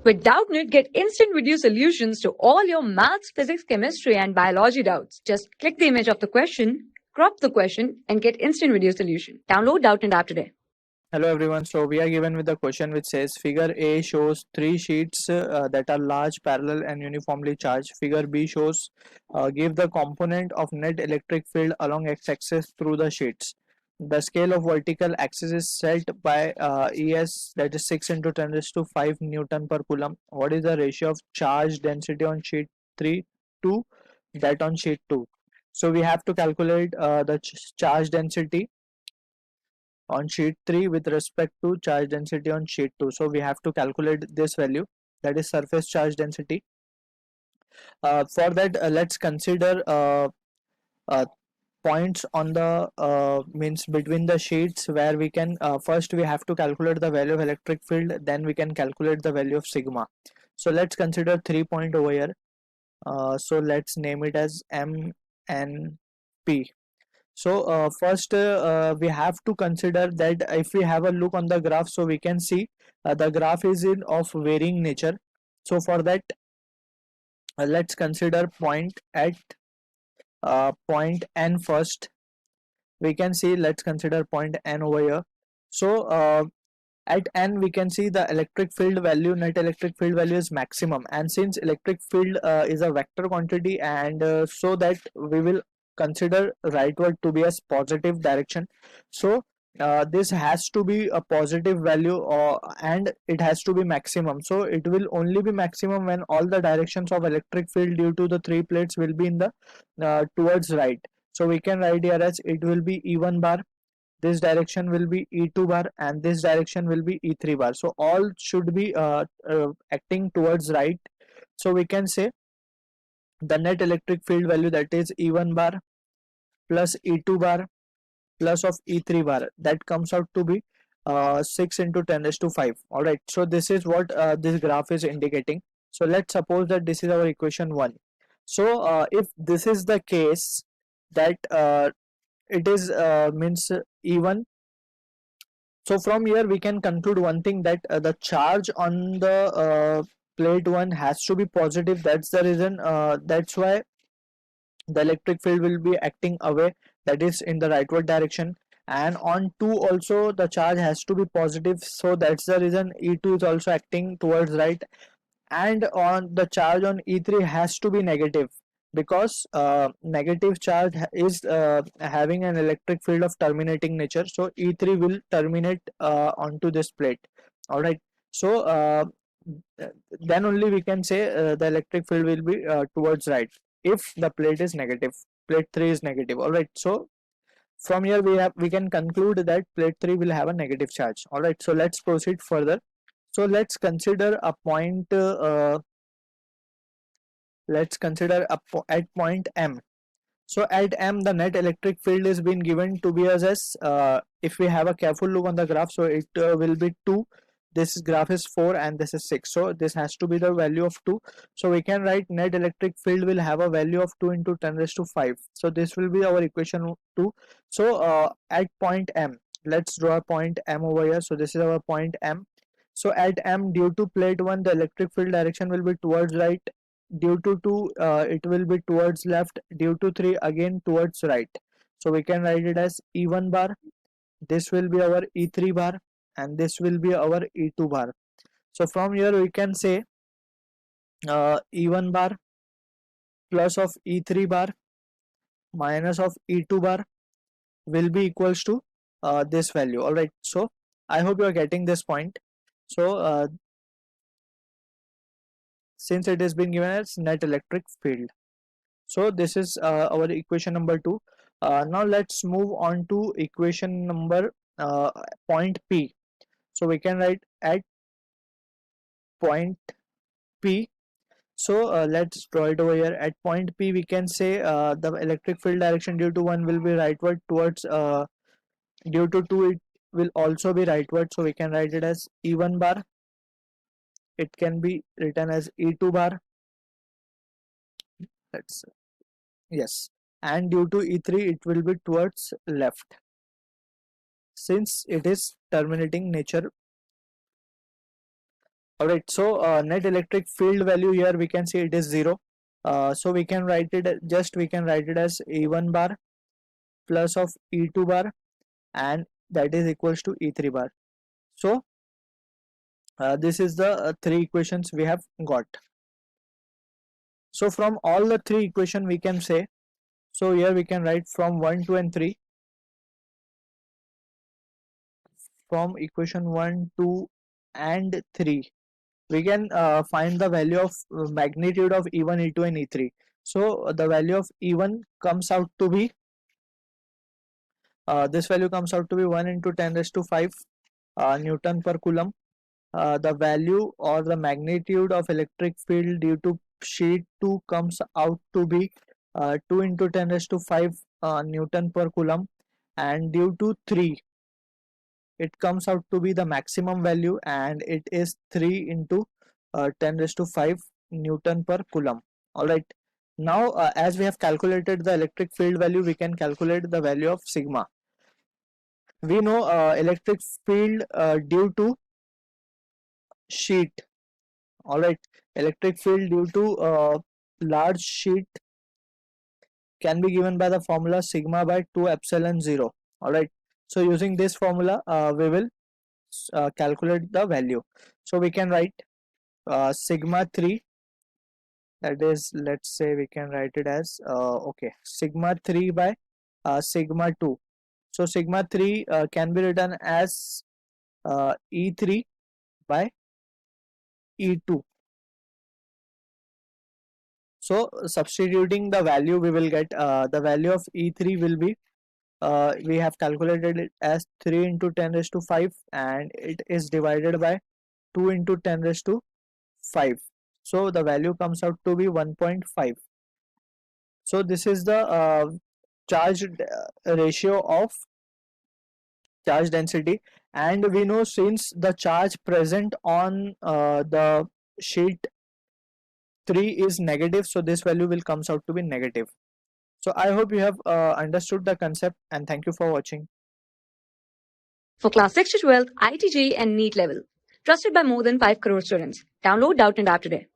With Doubtnut, get instant video solutions to all your maths, physics, chemistry, and biology doubts. Just click the image of the question, crop the question, and get instant video solution. Download Doubtnut app today. Hello everyone, so we are given with a question which says figure A shows three sheets that are large, parallel and uniformly charged. Figure B shows give the component of net electric field along x-axis through the sheets. The scale of vertical axis is set by ES, that is 6 into 10 raised to 5 Newton per Coulomb. What is the ratio of charge density on sheet 3 to that on sheet 2? So we have to calculate the charge density on sheet 3 with respect to charge density on sheet 2. So we have to calculate this value, that is surface charge density. For that, let's consider uh, points on the means between the sheets where we can first we have to calculate the value of electric field, then we can calculate the value of sigma. So let's consider 3 point over here. So let's name it as M N P. So first we have to consider that if we have a look on the graph, so we can see the graph is in of varying nature. So for that, let's consider point at point N first. We can see, let's consider point N over here. So at N we can see the electric field value, net electric field value is maximum, and since electric field is a vector quantity, and so that we will consider rightward to be as positive direction. So this has to be a positive value, and it has to be maximum. So it will only be maximum when all the directions of electric field due to the three plates will be in the towards right. So we can write here as it will be E1 bar, this direction will be E2 bar, and this direction will be E3 bar. So all should be acting towards right. So we can say the net electric field value, that is E1 bar plus E2 bar plus of E3 bar, that comes out to be 6 into 10 raised to 5. All right, so this is what this graph is indicating. So let's suppose that this is our equation 1. So if this is the case, that it is means E1. So from here we can conclude one thing, that the charge on the plate 1 has to be positive. That's the reason, that's why the electric field will be acting away, that is in the rightward direction. And on 2 also the charge has to be positive, so that's the reason E2 is also acting towards right. And on the charge on E3 has to be negative, because negative charge is having an electric field of terminating nature, so E3 will terminate onto this plate. All right, so then only we can say the electric field will be towards right if the plate is negative, plate 3 is negative. All right, so from here we can conclude that plate 3 will have a negative charge. All right, so let's proceed further. So let's consider a point at point M. So at M the net electric field is been given to be as if we have a careful look on the graph, so it will be 2, this graph is 4, and this is 6, so this has to be the value of 2. So we can write net electric field will have a value of 2 into 10 raised to 5. So this will be our equation 2. So at point M, let's draw a point M over here. So this is our point M. So at M, due to plate 1 the electric field direction will be towards right, due to 2 it will be towards left, due to 3 again towards right. So we can write it as E1 bar, this will be our E3 bar, and this will be our E2 bar. So from here we can say E1 bar plus of E3 bar minus of E2 bar will be equals to this value. All right, so I hope you are getting this point. So since it is being given as net electric field, so this is our equation number 2. Now let's move on to equation number point P. So we can write at point P. So let's draw it over here. At point P we can say the electric field direction due to 1 will be rightward towards due to 2 it will also be rightward, so we can write it as E1 bar, it can be written as E2 bar, let's yes, and due to E3 it will be towards left, since it is terminating nature All right, so net electric field value here we can see it is 0. So we can write it as E1 bar plus of E2 bar, and that is equals to E3 bar. So this is the three equations we have got. So from all the three equation we can say, so here we can write from 1, 2 and 3. From equation 1, 2 and 3 we can find the value of magnitude of E1, E2 and E3. So the value of E1 comes out to be this value comes out to be 1 into 10 raised to 5 Newton per coulomb. The value or the magnitude of electric field due to sheet 2 comes out to be 2 into 10 raised to 5 Newton per coulomb, and due to 3 it comes out to be the maximum value, and it is 3 into 10 raised to 5 Newton per coulomb. Alright, now as we have calculated the electric field value, we can calculate the value of sigma. We know electric field due to sheet. Alright, electric field due to large sheet can be given by the formula sigma by 2 epsilon 0. Alright, so using this formula we will calculate the value. So we can write sigma 3, that is, let's say we can write it as okay, sigma 3 by sigma 2. So sigma 3 can be written as E3 by E2. So substituting the value, we will get the value of E3 will be we have calculated it as 3 into 10 raised to 5, and it is divided by 2 into 10 raised to 5. So the value comes out to be 1.5. So this is the charge ratio of charge density, and we know since the charge present on the sheet 3 is negative, so this value will comes out to be negative. So I hope you have understood the concept, and thank you for watching. For class 6 to 12, IIT JEE and NEET level. Trusted by more than 5 crore students. Download Doubtnut App today.